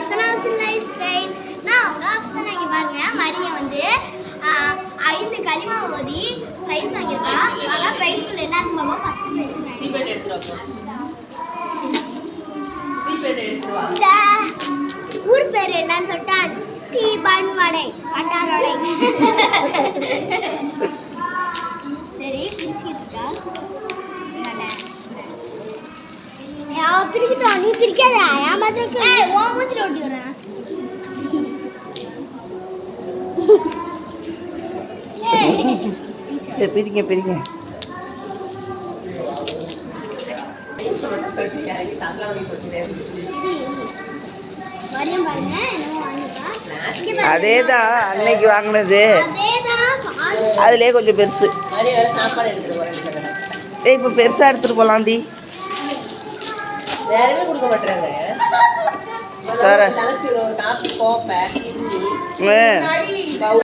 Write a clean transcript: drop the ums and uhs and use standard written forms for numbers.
அப்சனாஸ் life style. நான் உங்க அப்சனா. இங்க பாருங்க, மரியம் வந்து 5 களிமா ஓதி பிரைஸ் வாங்கியிருக்கா. வாங்க பிரைஸ்க்குள்ள என்னன்னு பாப்போம். ஃபர்ஸ்ட் பிரைஸ் இந்த ஊர் பேர் என்னன்னு சொல்லிட்டா டீபன் வடை, பண்டார் வடை. சரி, பிரிச்சுக்கிட்டா பிரிச்சுட்டோம். நீ பிரிக்காத, என் மாதிரி ஓ மூஞ்சில் ஓட்டி வரேன். சரி, பிரிங்க பிரிங்க. அதேதான் அன்னைக்கு வாங்கினது, அதுலேயே கொஞ்சம் பெருசு. இப்போ பெருசாக எடுத்துகிட்டு போகலாண்டி. வேறவே கொடுக்க மாட்டாங்க. தர